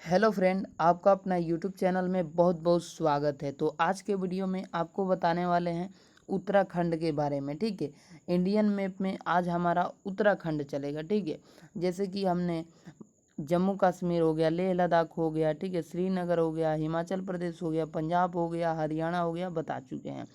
Hello friend, आपका अपना YouTube channel में बहुत बहुत स्वागत है। तो आज के वीडियो में आपको बताने वाले हैं उत्तराखंड के बारे में। ठीक है, इंडियन मैप में आज हमारा उत्तराखंड चलेगा। ठीक है, जैसे कि हमने जम्मू कश्मीर हो गया, लेह लद्दाख हो गया, ठीक है, श्रीनगर हो गया, हिमाचल प्रदेश हो गया, पंजाब हो गया, हरियाणा हो गया, बता चुके हैं।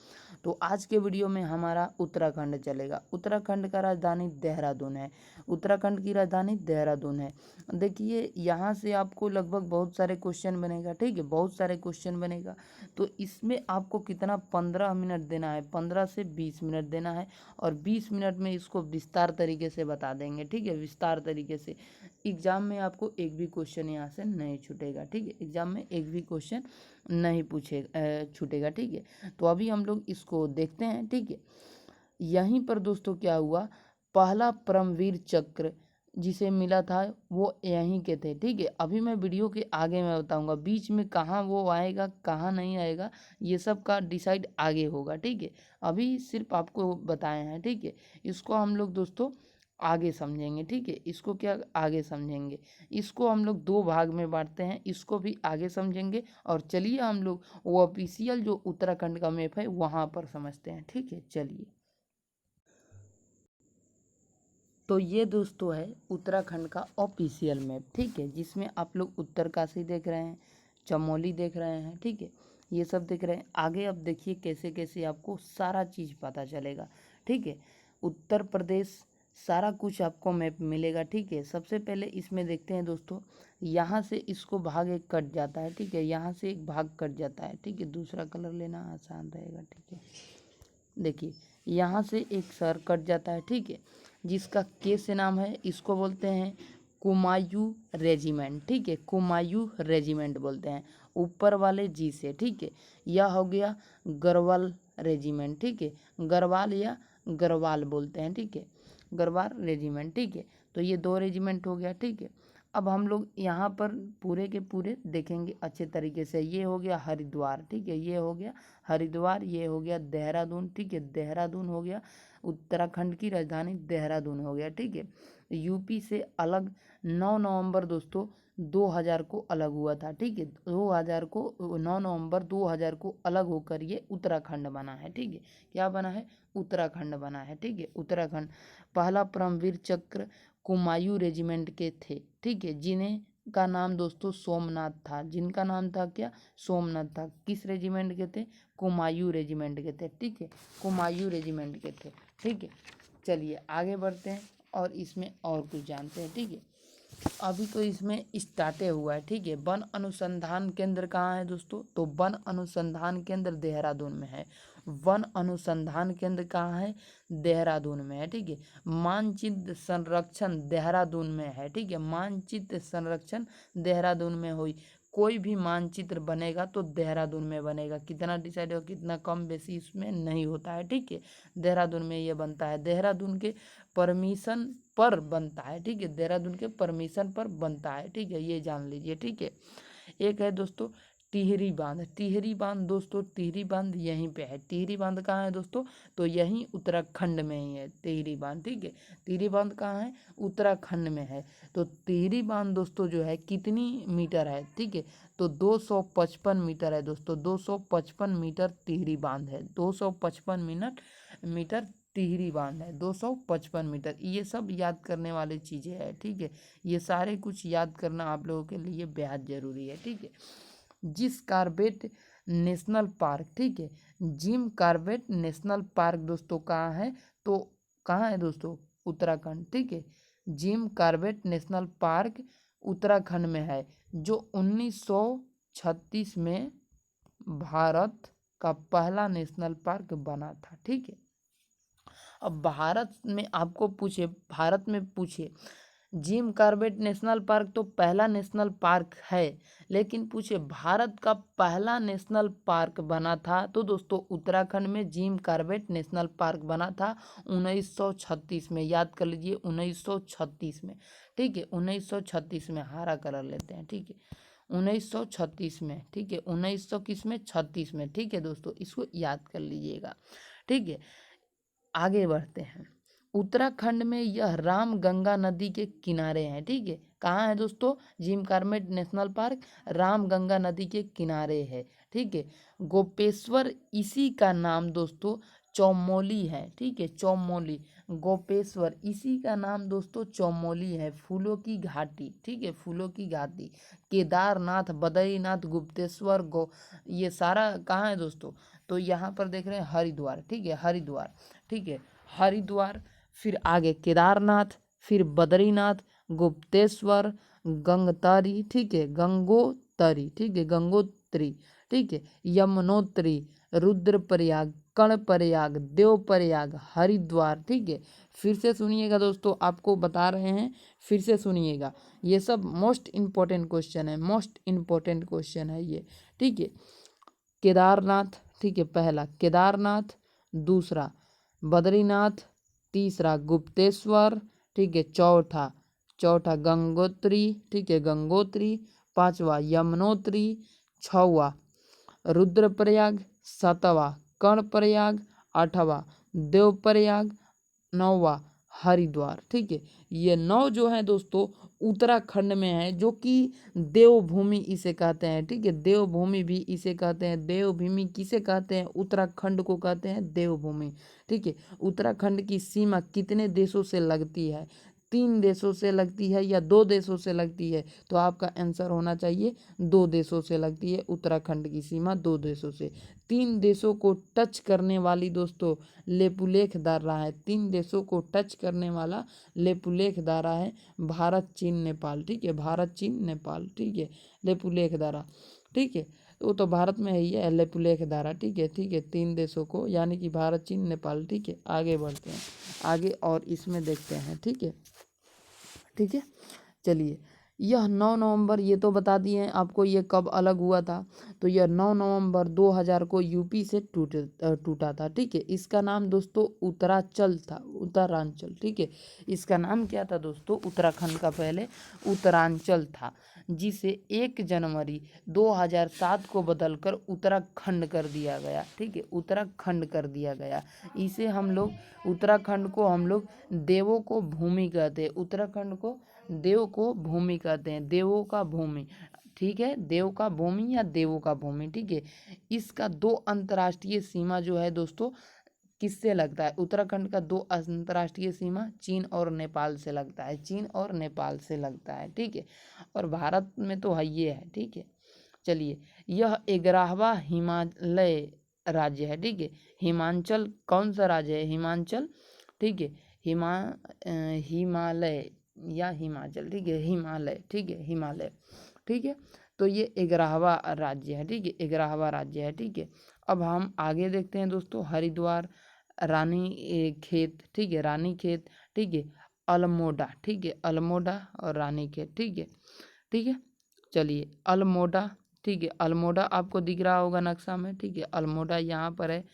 तो आज के वीडियो में हमारा उत्तराखंड चलेगा। उत्तराखंड का राजधानी देहरादून है। उत्तराखंड की राजधानी देहरादून है। देखिए, यहाँ से आपको लगभग बहुत सारे क्वेश्चन बनेगा। ठीक है, बहुत सारे क्वेश्चन बनेगा। तो इसमें आपको कितना 15 मिनट देना है, 15 से 20 मिनट देना है और 20 मिनट में इसको विस्तार तरीके से बता देंगे। ठीक है, विस्तार तरीके से। एग्जाम में आपको एक भी क्वेश्चन यहाँ से नहीं छूटेगा। ठीक है, एग्जाम में एक भी क्वेश्चन नहीं छूटेगा। ठीक है, तो अभी हम लोग इसको देखते हैं। ठीक है, यहीं पर दोस्तों क्या हुआ, पहला परमवीर चक्र जिसे मिला था वो यहीं के थे। ठीक है, अभी मैं वीडियो के आगे मैं बताऊंगा, बीच में कहाँ वो आएगा कहाँ नहीं आएगा ये सब का डिसाइड आगे होगा। ठीक है, अभी सिर्फ आपको बताए हैं। ठीक है, इसको हम लोग दोस्तों आगे समझेंगे। ठीक है, इसको क्या आगे समझेंगे, इसको हम लोग दो भाग में बांटते हैं, इसको भी आगे समझेंगे। और चलिए हम लोग वो ऑफिशियल जो उत्तराखंड का मैप है वहाँ पर समझते हैं। ठीक है, चलिए। तो ये दोस्तों है उत्तराखंड का ऑफिशियल मैप। ठीक है, जिसमें आप लोग उत्तरकाशी देख रहे हैं, चमोली देख रहे हैं। ठीक है, ये सब देख रहे हैं। आगे अब देखिए कैसे कैसे आपको सारा चीज़ पता चलेगा। ठीक है, उत्तर प्रदेश सारा कुछ आपको मैप मिलेगा। ठीक है, सबसे पहले इसमें देखते हैं दोस्तों, यहाँ से इसको भाग एक कट जाता है। ठीक है, यहाँ से एक भाग कट जाता है। ठीक है, दूसरा कलर लेना आसान रहेगा। ठीक है, देखिए यहाँ से एक सर कट जाता है। ठीक है, जिसका के से नाम है, इसको बोलते हैं कुमायूं रेजिमेंट। ठीक है, कुमायूं रेजिमेंट बोलते हैं ऊपर वाले जी से। ठीक है, यह हो गया गढ़वाल रेजिमेंट। ठीक है, गढ़वाल या गढ़वाल बोलते हैं। ठीक है, गढ़वाल रेजिमेंट। ठीक है, तो ये दो रेजिमेंट हो गया। ठीक है, अब हम लोग यहाँ पर पूरे के पूरे देखेंगे अच्छे तरीके से। ये हो गया हरिद्वार। ठीक है, ये हो गया हरिद्वार, ये हो गया देहरादून। ठीक है, देहरादून हो गया, उत्तराखंड की राजधानी देहरादून हो गया। ठीक है, यूपी से अलग 9 नवंबर दोस्तों 2000 को अलग हुआ था। ठीक है, 2000 को 9 नवंबर 2000 को अलग होकर ये उत्तराखंड बना है। ठीक है, क्या बना है, उत्तराखंड बना है। ठीक है, उत्तराखंड। पहला परमवीर चक्र कुमायूं रेजिमेंट के थे। ठीक है, जिन्हें का नाम दोस्तों सोमनाथ था, जिनका नाम था क्या, सोमनाथ था। किस रेजिमेंट के थे, कुमायूं रेजिमेंट के थे। ठीक है, कुमायूं रेजिमेंट के थे। ठीक है, चलिए आगे बढ़ते हैं और इसमें और कुछ जानते हैं। ठीक है, अभी तो इसमें स्टार्टे हुआ है। ठीक है, वन अनुसंधान केंद्र कहाँ है दोस्तों, तो वन अनुसंधान केंद्र देहरादून में है। वन अनुसंधान केंद्र कहाँ है, देहरादून में है। ठीक है, मानचित्र संरक्षण देहरादून में है। ठीक है, मानचित्र संरक्षण देहरादून में हुई। कोई भी मानचित्र बनेगा तो देहरादून में बनेगा। कितना डिसाइड हो, कितना कम बेसी इसमें नहीं होता है। ठीक है, देहरादून में ये बनता है, देहरादून के परमिशन पर बनता है। ठीक है, देहरादून के परमिशन पर बनता है। ठीक है, ये जान लीजिए। ठीक है, एक है दोस्तों टिहरी बांध। टिहरी बांध दोस्तों, टिहरी बांध यहीं पे है। टिहरी बांध कहाँ है दोस्तों, तो यहीं उत्तराखंड में ही है टिहरी बांध। ठीक है, टिहरी बांध कहाँ है, उत्तराखंड में है। तो टिहरी बांध दोस्तों जो है कितनी मीटर है, ठीक है, तो 255 मीटर है दोस्तों। 255 मीटर टिहरी बांध है। 255 मिनट मीटर टिहरी बांध है, 255 मीटर। ये सब याद करने वाली चीज़ें हैं। ठीक है, ये सारे कुछ याद करना आप लोगों के लिए बेहद ज़रूरी है। ठीक है, जिस कार्बेट नेशनल पार्क, ठीक है, जिम कार्बेट नेशनल पार्क दोस्तों कहाँ है, तो कहाँ है दोस्तों, उत्तराखंड। ठीक है, Jim Corbett National Park Uttarakhand में है, जो 1936 में भारत का पहला नेशनल पार्क बना था। ठीक है, अब भारत में आपको पूछे, भारत में पूछे, जिम कार्बेट नेशनल पार्क तो पहला नेशनल पार्क है, लेकिन पूछे भारत का पहला नेशनल पार्क बना था, तो दोस्तों उत्तराखंड में जिम कार्बेट नेशनल पार्क बना था 1936 में। याद कर लीजिए, 1936 में। ठीक है, 1936 में, हरा कलर लेते हैं। ठीक है, 1936 में। ठीक है, 1900 किस में, 36 में। ठीक है दोस्तों, इसको याद कर लीजिएगा। ठीक है, आगे बढ़ते हैं। उत्तराखंड में यह राम गंगा नदी के किनारे हैं। ठीक है, कहाँ है दोस्तों? Jim Corbett national park Ramganga नदी के किनारे है, ठीक है। गोपेश्वर इसी का नाम दोस्तों चौमोली है, ठीक है, चौमोली। गोपेश्वर इसी का नाम दोस्तों चौमोली है, फूलों की घाटी, ठीक है, फूलों की घाटी। केदारनाथ, बद्रीनाथ, गुप्तेश्वर, ये सारा कहाँ है दोस्तों? तो यहाँ पर देख रहे हैं हरिद्वार, ठीक है, हरिद्वार, ठीक है, हरिद्वार। फिर आगे केदारनाथ, फिर बद्रीनाथ, गुप्तेश्वर, गंगोत्री, ठीक है, गंगोत्री, ठीक है, गंगोत्री, ठीक है, यमुनोत्री, रुद्रप्रयाग, कर्णप्रयाग, देवप्रयाग, हरिद्वार, ठीक है। फिर से सुनिएगा दोस्तों, आपको बता रहे हैं, फिर से सुनिएगा, ये सब मोस्ट इम्पोर्टेंट क्वेश्चन है, मोस्ट इम्पोर्टेंट क्वेश्चन है ये, ठीक है। केदारनाथ, ठीक है, पहला केदारनाथ, दूसरा बद्रीनाथ, तीसरा गुप्तेश्वर, ठीक है, चौथा गंगोत्री, ठीक है, गंगोत्री, पांचवा यमुनोत्री, छवा रुद्रप्रयाग, सातवां कर्णप्रयाग, आठवां देवप्रयाग, नौवा हरिद्वार, ठीक है। ये 9 जो है दोस्तों उत्तराखंड में है, जो कि देवभूमि इसे कहते हैं, ठीक है, देवभूमि भी इसे कहते हैं। देवभूमि किसे कहते हैं? उत्तराखंड को कहते हैं देवभूमि, ठीक है। उत्तराखंड की सीमा कितने देशों से लगती है? 3 देशों से लगती है या 2 देशों से लगती है? तो आपका आंसर होना चाहिए 2 देशों से लगती है उत्तराखंड की सीमा, 2 देशों से। 3 देशों को टच करने वाली दोस्तों लेपुलेख दर्रा है, 3 देशों को टच करने वाला लेपुलेख दर्रा है भारत, चीन, नेपाल, ठीक है, भारत, चीन, नेपाल, ठीक है, लेपुलेख दर्रा, ठीक है। वो तो भारत में है ही है लेपुलेख दर्रा, ठीक है, ठीक है। 3 देशों को यानी कि भारत, चीन, नेपाल, ठीक है। आगे बढ़ते हैं, आगे और इसमें देखते हैं, ठीक है, ठीक है। चलिए, यह 9 नवंबर, ये तो बता दिए हैं आपको ये कब अलग हुआ था। तो यह 9 नवंबर 2000 को यूपी से टूटा था, ठीक है। इसका नाम दोस्तों उत्तरांचल था, उत्तरांचल, ठीक है। इसका नाम क्या था दोस्तों? उत्तराखंड का पहले उत्तरांचल था, जिसे 1 जनवरी 2007 को बदलकर उत्तराखंड कर दिया गया, ठीक है, उत्तराखंड कर दिया गया। इसे हम लोग, उत्तराखंड को हम लोग देवों को भूमि कहते हैं, उत्तराखंड को देव को भूमि कहते हैं, देवों का भूमि, ठीक है, देव का भूमि या देवों का भूमि, ठीक है। इसका 2 अंतर्राष्ट्रीय सीमा जो है दोस्तों किससे लगता है? उत्तराखंड का 2 अंतर्राष्ट्रीय सीमा चीन और नेपाल से लगता है, चीन और नेपाल से लगता है, ठीक है। और भारत में तो है ये है, ठीक है। चलिए, यह 11वां हिमालय राज्य है, ठीक है। हिमाचल कौन सा राज्य है? हिमाचल, ठीक है, हिमालय या हिमाचल, ठीक है, हिमालय, ठीक है, हिमालय, ठीक है। तो ये 11वां राज्य है, ठीक है, 11वां राज्य है, ठीक है। अब हम आगे देखते हैं दोस्तों, हरिद्वार, रानी खेत, ठीक है, रानी खेत, ठीक है, अल्मोड़ा, ठीक है, अल्मोड़ा और रानी खेत, ठीक है, ठीक है। चलिए, अल्मोड़ा, ठीक है, अल्मोड़ा आपको दिख रहा होगा नक्शा में, ठीक है, अल्मोड़ा यहाँ पर है,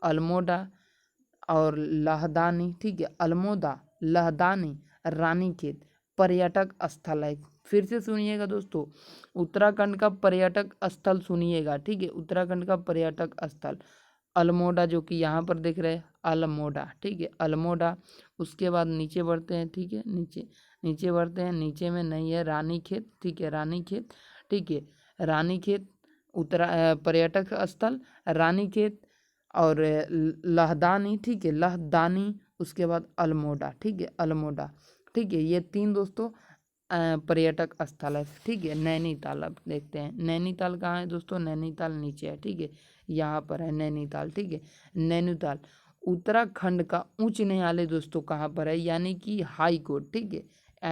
अल्मोड़ा और लहदानी, ठीक है, अल्मोड़ा, लहदानी, रानीखेत पर्यटक स्थल है। फिर से सुनिएगा दोस्तों, उत्तराखंड का पर्यटक स्थल सुनिएगा, ठीक है, उत्तराखंड का पर्यटक स्थल अल्मोड़ा, जो कि यहाँ पर देख रहे हैं अल्मोड़ा, ठीक है, अल्मोड़ा। उसके बाद नीचे बढ़ते हैं, ठीक है, नीचे नीचे बढ़ते हैं, नीचे में नहीं है रानीखेत, ठीक है, रानीखेत, ठीक है, रानीखेत पर्यटक स्थल रानीखेत और लहदानी, ठीक है, लहदानी। उसके बाद अल्मोड़ा, ठीक है, अल्मोड़ा, ठीक है। ये 3 दोस्तों पर्यटक स्थल है, ठीक है। नैनीताल अब देखते हैं, नैनीताल कहाँ है दोस्तों? नैनीताल नीचे है, ठीक है, यहाँ पर है नैनीताल, ठीक है, नैनीताल। उत्तराखंड का उच्च न्यायालय दोस्तों कहाँ पर है? यानी कि हाई कोर्ट, ठीक है,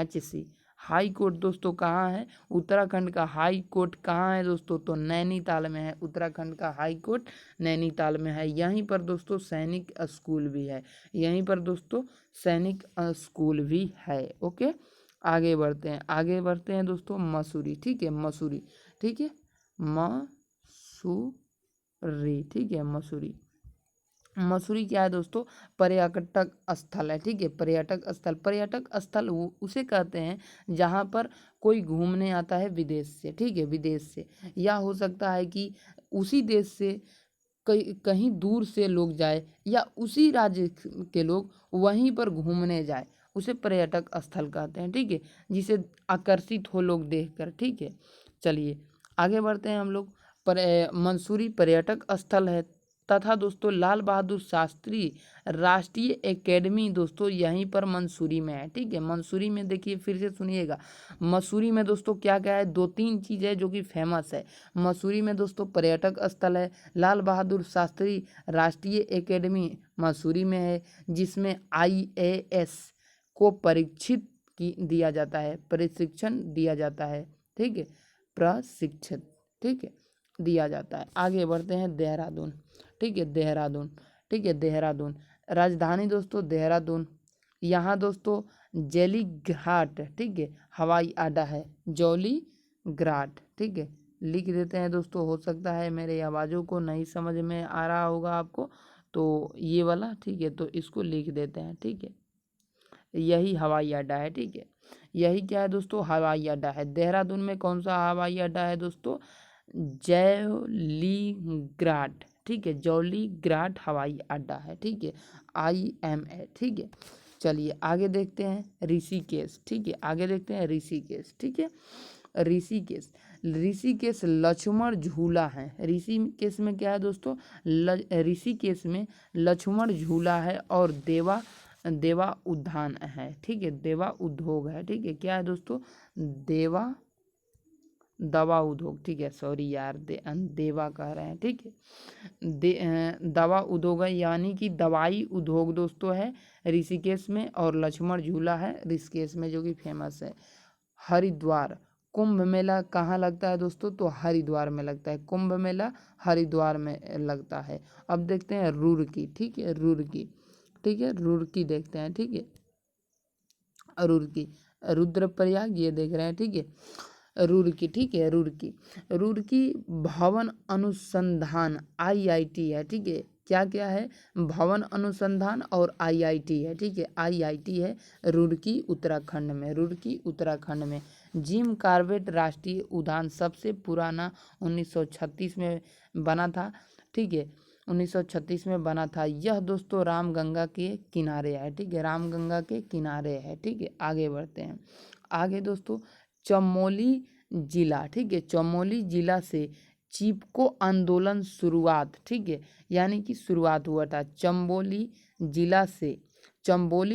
HC हाई कोर्ट दोस्तों कहाँ है? उत्तराखंड का हाई कोर्ट कहाँ है दोस्तों? तो नैनीताल में है, उत्तराखंड का हाई कोर्ट नैनीताल में है। यहीं पर दोस्तों सैनिक स्कूल भी है, यहीं पर दोस्तों सैनिक स्कूल भी है। ओके, आगे बढ़ते हैं, आगे बढ़ते हैं दोस्तों, मसूरी, ठीक है, मसूरी, ठीक है, मसूरी, ठीक है, मसूरी। मसूरी क्या है दोस्तों? पर्यटक स्थल है, ठीक है, पर्यटक स्थल। पर्यटक स्थल उसे कहते हैं जहाँ पर कोई घूमने आता है विदेश से, ठीक है, विदेश से, या हो सकता है कि उसी देश से कहीं दूर से लोग जाए, या उसी राज्य के लोग वहीं पर घूमने जाए, उसे पर्यटक स्थल कहते हैं, ठीक है, जिसे आकर्षित हो लोग देखकर, ठीक है। चलिए आगे बढ़ते हैं हम लोग। मंसूरी पर्यटक स्थल है तथा दोस्तों लाल बहादुर शास्त्री राष्ट्रीय एकेडमी दोस्तों यहीं पर मंसूरी में है, ठीक है। मंसूरी में देखिए फिर से सुनिएगा, मसूरी में दोस्तों क्या क्या है, 2-3 चीज़ है जो कि फेमस है। मसूरी में दोस्तों पर्यटक स्थल है, लाल बहादुर शास्त्री राष्ट्रीय एकेडमी मसूरी में है, जिसमें IAS को परीक्षित दिया जाता है, प्रशिक्षण दिया जाता है, ठीक है, प्रशिक्षित, ठीक है, दिया जाता है। आगे बढ़ते हैं देहरादून, ठीक है, देहरादून, ठीक है, देहरादून राजधानी दोस्तों देहरादून। यहाँ दोस्तों जैली घाट, ठीक है, हवाई अड्डा है, जौली घाट, ठीक है, लिख देते हैं दोस्तों। हो सकता है मेरे आवाज़ों को नहीं समझ में आ रहा होगा आपको, तो ये वाला, ठीक है, तो इसको लिख देते हैं, ठीक है। यही हवाई अड्डा है, ठीक है, यही क्या है दोस्तों, हवाई अड्डा है। देहरादून में कौन सा हवाई अड्डा है दोस्तों, जौलीग्राट, ठीक है, जौलीग्राट हवाई अड्डा है, ठीक है, IMA, ठीक है। चलिए आगे देखते हैं ऋषिकेश, ठीक है, आगे देखते हैं ऋषिकेश, ठीक है। ऋषिकेश, ऋषिकेश लक्ष्मण झूला है। ऋषिकेश में क्या है दोस्तों, ऋषिकेश में लक्ष्मण झूला है और देवा देवा उद्यान है, ठीक है, देवा उद्योग है, ठीक है, क्या है दोस्तों, दवा उद्योग, ठीक है, सॉरी यार, देवा कह रहे हैं, ठीक है, दवा उद्योग है, यानी कि दवाई उद्योग दोस्तों है ऋषिकेश में, और लक्ष्मण झूला है ऋषिकेश में जो कि फेमस है। हरिद्वार, कुंभ मेला कहाँ लगता है दोस्तों, तो हरिद्वार में लगता है, कुंभ मेला हरिद्वार में लगता है। अब देखते हैं रुड़की, ठीक है, रुड़की, ठीक है, रुड़की देखते हैं, ठीक है, रुड़की, रुद्रप्रयाग ये देख रहे हैं, ठीक है, रुड़की, ठीक है, रुड़की, रुड़की भवन अनुसंधान IIT है, ठीक है, क्या क्या है, भवन अनुसंधान और IIT है, ठीक है, IIT है रुड़की उत्तराखंड में, रुड़की उत्तराखंड में। जिम कॉर्बेट राष्ट्रीय उद्यान सबसे पुराना 1936 में बना था, ठीक है, 1936 में बना था। यह दोस्तों रामगंगा के किनारे है, ठीक है, रामगंगा के किनारे है, ठीक है। आगे बढ़ते हैं, आगे दोस्तों चमोली जिला, ठीक है, चमोली जिला से चिपको आंदोलन शुरुआत, ठीक है, यानी कि शुरुआत हुआ था चंबोली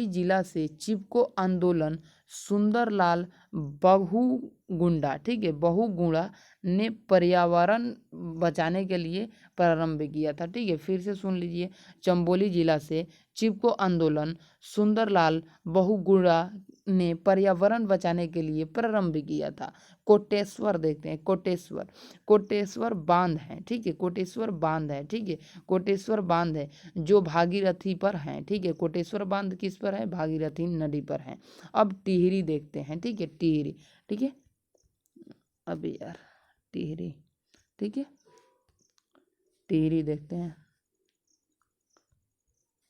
जिला से चिपको आंदोलन सुंदरलाल बहुगुंडा, ठीक है, बहुगुणा ने पर्यावरण बचाने के लिए प्रारंभ किया था, ठीक है, फिर से सुन लीजिए, चंबोली जिला से चिपको आंदोलन सुंदरलाल बहुगुणा ने पर्यावरण बचाने के लिए प्रारंभ किया था। कोटेश्वर देखते हैं, कोटेश्वर बांध है, ठीक है, कोटेश्वर बांध है, ठीक है, कोटेश्वर बांध है जो भागीरथी पर है, ठीक है, कोटेश्वर बांध किस पर है, भागीरथी नदी पर है। अब टिहरी देखते हैं, ठीक है, टिहरी, ठीक है, अभी यार टिहरी, ठीक है, टिहरी देखते हैं,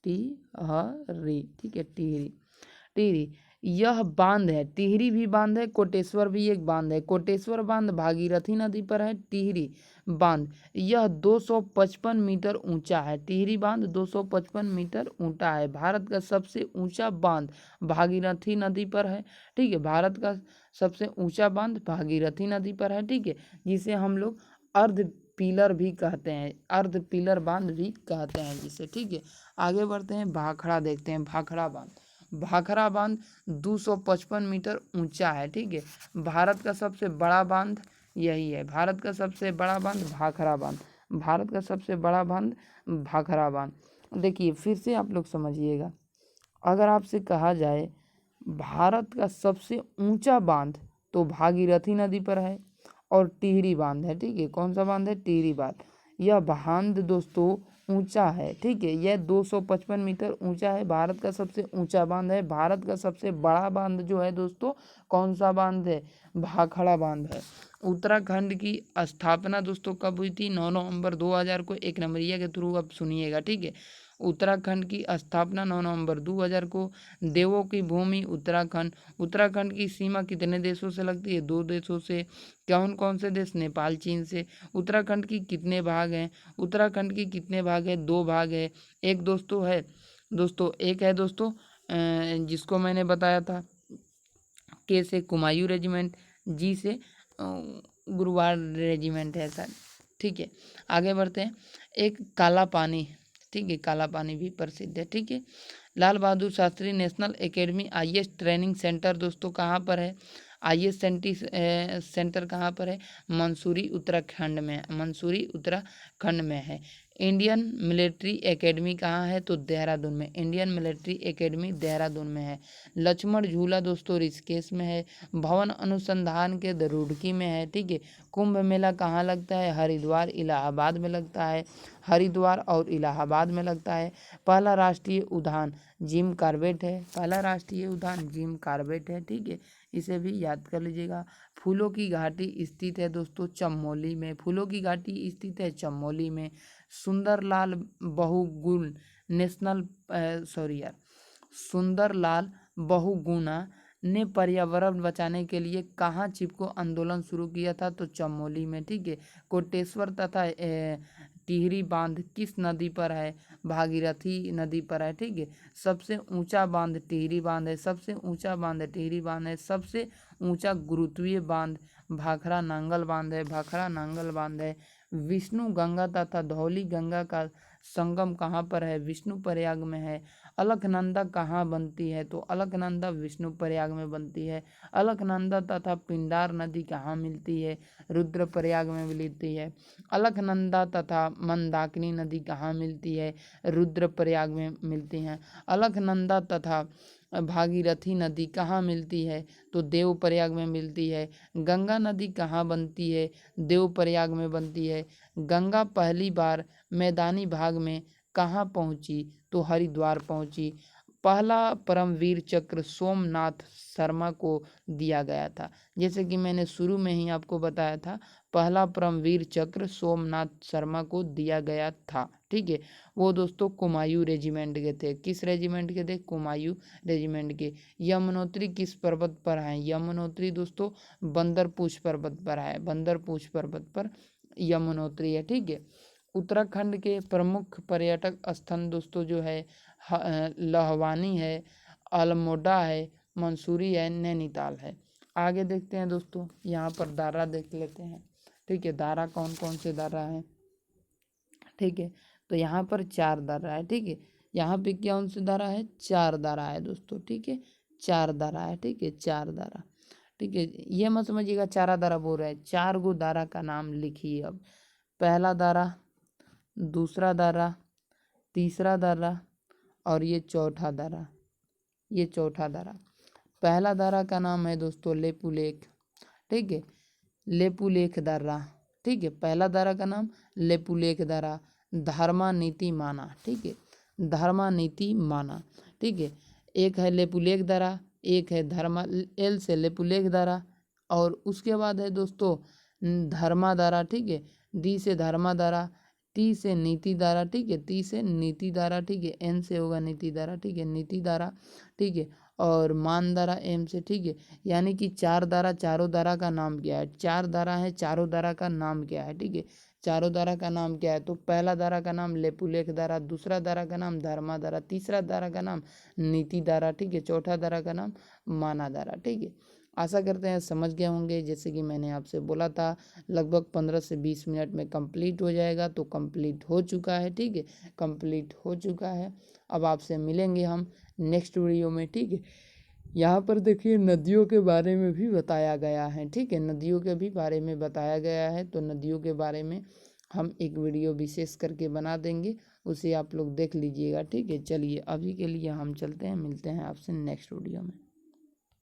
टिहरी, ठीक है, टिहरी, टिहरी यह बांध है, टिहरी भी बांध है, कोटेश्वर भी एक बांध है। कोटेश्वर बांध भागीरथी नदी पर है, टिहरी बांध यह 255 मीटर ऊंचा है, टिहरी बांध 255 मीटर ऊंचा है। भारत का सबसे ऊंचा बांध भागीरथी नदी पर है, ठीक है, भारत का सबसे ऊंचा बांध भागीरथी नदी पर है, ठीक है, जिसे हम लोग अर्ध पिलर भी कहते हैं, अर्ध पिलर बांध भी कहते हैं जिसे, ठीक है। आगे बढ़ते हैं, भाखड़ा देखते हैं, भाखड़ा बांध, भाखड़ा बांध 255 मीटर ऊंचा है, ठीक है, भारत का सबसे बड़ा बांध यही है, भारत का सबसे बड़ा बांध भाखड़ा बांध, भारत का सबसे बड़ा बांध भाखड़ा बांध। देखिए फिर से आप लोग समझिएगा, अगर आपसे कहा जाए भारत का सबसे ऊंचा बांध तो भागीरथी नदी पर है और टिहरी बांध है, ठीक है, कौन सा बांध है, टिहरी बांध। यह बांध दोस्तों ऊंचा है, ठीक है, यह 255 मीटर ऊंचा है, भारत का सबसे ऊंचा बांध है। भारत का सबसे बड़ा बांध जो है दोस्तों कौन सा बांध है, भाखड़ा बांध है। उत्तराखंड की स्थापना दोस्तों कब हुई थी, 9 नवंबर 2000 को, एक नंबरिया के थ्रू अब सुनिएगा, ठीक है। उत्तराखंड की स्थापना 9 नवंबर 2000 को। देवों की भूमि उत्तराखंड, उत्तराखंड की सीमा कितने देशों से लगती है, 2 देशों से। कौन कौन से देश, नेपाल चीन से। उत्तराखंड की कितने भाग हैं, उत्तराखंड की कितने भाग है, 2 भाग है। एक दोस्तों है दोस्तों, एक है दोस्तों जिसको मैंने बताया था, के से कुमायूं रेजिमेंट, जी से गुरुवार रेजिमेंट है सर। ठीक है, आगे बढ़ते हैं। एक काला पानी, ठीक है, काला पानी भी प्रसिद्ध है। ठीक है, Lal Bahadur Shastri national academy IAS training centre दोस्तों कहाँ पर है? आईएएस सेंटर कहाँ पर है? मंसूरी उत्तराखंड में, मंसूरी उत्तराखंड में है। इंडियन मिलिट्री एकेडमी कहाँ है? तो देहरादून में, इंडियन मिलिट्री एकेडमी देहरादून में है। लक्ष्मण झूला दोस्तों ऋषिकेश में है। भवन अनुसंधान के रुड़की में है। ठीक है, कुंभ मेला कहाँ लगता है? हरिद्वार इलाहाबाद में लगता है, हरिद्वार और इलाहाबाद में लगता है। पहला राष्ट्रीय उद्यान जिम कॉर्बेट है, पहला राष्ट्रीय उद्यान जिम कॉर्बेट है। ठीक है, इसे भी याद कर लीजिएगा। फूलों की घाटी स्थित है दोस्तों चमोली में, फूलों की घाटी स्थित है चमोली में। सुंदरलाल बहुगुण नेशनल सॉरी यार सुंदरलाल बहुगुणा ने पर्यावरण बचाने के लिए कहाँ चिपको आंदोलन शुरू किया था? तो चमोली में। ठीक है, कोटेश्वर तथा टिहरी बांध किस नदी पर है? भागीरथी नदी पर है। ठीक है, सबसे ऊंचा बांध टिहरी बांध है, सबसे ऊंचा बांध टिहरी बांध है। सबसे ऊंचा गुरुत्वीय बांध भाखड़ा नांगल बांध है, भाखड़ा नांगल बांध है। विष्णु गंगा तथा धौली गंगा का संगम कहाँ पर है? विष्णु प्रयाग में है। अलकनंदा कहाँ बनती है? तो अलकनंदा विष्णु प्रयाग में बनती है। अलकनंदा तथा पिंडार नदी कहाँ मिलती है? रुद्रप्रयाग में मिलती है। अलकनंदा तथा मंदाकिनी नदी कहाँ मिलती है? रुद्रप्रयाग में मिलती हैं। अलकनंदा तथा भागीरथी नदी कहाँ मिलती है? तो देवप्रयाग में मिलती है। गंगा नदी कहाँ बनती है? देवप्रयाग में बनती है। गंगा पहली बार मैदानी भाग में कहाँ पहुँची? तो हरिद्वार पहुँची। पहला परमवीर चक्र सोमनाथ शर्मा को दिया गया था। जैसे कि मैंने शुरू में ही आपको बताया था, पहला परमवीर चक्र सोमनाथ शर्मा को दिया गया था। ठीक है, वो दोस्तों कुमायूं रेजिमेंट के थे। किस रेजिमेंट के थे? कुमायूं रेजिमेंट के। यमुनोत्री किस पर्वत पर है? यमुनोत्री दोस्तों बंदरपूछ पर्वत पर है, बंदरपूछ पर्वत पर यमुनोत्री है। ठीक है, उत्तराखंड के प्रमुख पर्यटक स्थल दोस्तों जो है लहवानी है, अल्मोड़ा है, मंसूरी है, नैनीताल है। आगे देखते हैं दोस्तों, यहाँ पर दायरा देख लेते हैं। ठीक है, दायरा कौन कौन से दायरा है? ठीक है, तो यहाँ पर 4 दायरा है। ठीक है, यहाँ पे कौन सी दायरा है? 4 दायरा है दोस्तों। ठीक है, 4 दायरा है। ठीक है, 4 दायरा। ठीक है, ये मत समझिएगा 4 दायरा बोल रहे हैं, 4 गो दायरा का नाम लिखिए। अब पहला दायरा, दूसरा दायरा, तीसरा दायरा और ये चौथा दायरा, ये चौथा दायरा। पहला दायरा का नाम है दोस्तों लेपुलेख। ठीक है, लेपुलेख दायरा। ठीक है, पहला दायरा का नाम लेपुलेख दायरा। धर्मा नीति माना। ठीक है, धर्मा नीति माना। ठीक है, एक है लेपुलेख दायरा, एक है धर्मा, एल से लेपुलेख दायरा, और उसके बाद है दोस्तों धर्मा दायरा। ठीक है, डी से धर्मा दायरा, टी से नीति दायरा। ठीक है, टी से नीति दायरा। ठीक है, एन से होगा नीति दायरा। ठीक है, नीति दायरा। ठीक है, और मान दायरा एम से। ठीक है, यानी कि 4 दायरा, चारों दायरा का नाम क्या है? 4 दायरा है, चारों दायरा का नाम क्या है? ठीक है, चारों दायरा का नाम क्या है? तो पहला दायरा का नाम लेपुलेख दायरा, दूसरा दायरा का नाम धर्मा दायरा, तीसरा दायरा का नाम नीति दायरा। ठीक है, चौथा दायरा का नाम माना दायरा। ठीक है, आशा करते हैं समझ गए होंगे। जैसे कि मैंने आपसे बोला था लगभग 15 से 20 मिनट में कंप्लीट हो जाएगा, तो कंप्लीट हो चुका है। ठीक है, कंप्लीट हो चुका है। अब आपसे मिलेंगे हम नेक्स्ट वीडियो में। ठीक है, यहाँ पर देखिए नदियों के बारे में भी बताया गया है। ठीक है, नदियों के भी बारे में बताया गया है, तो नदियों के बारे में हम एक वीडियो विशेष करके बना देंगे, उसे आप लोग देख लीजिएगा। ठीक है, चलिए अभी के लिए हम चलते हैं, मिलते हैं आपसे नेक्स्ट वीडियो में।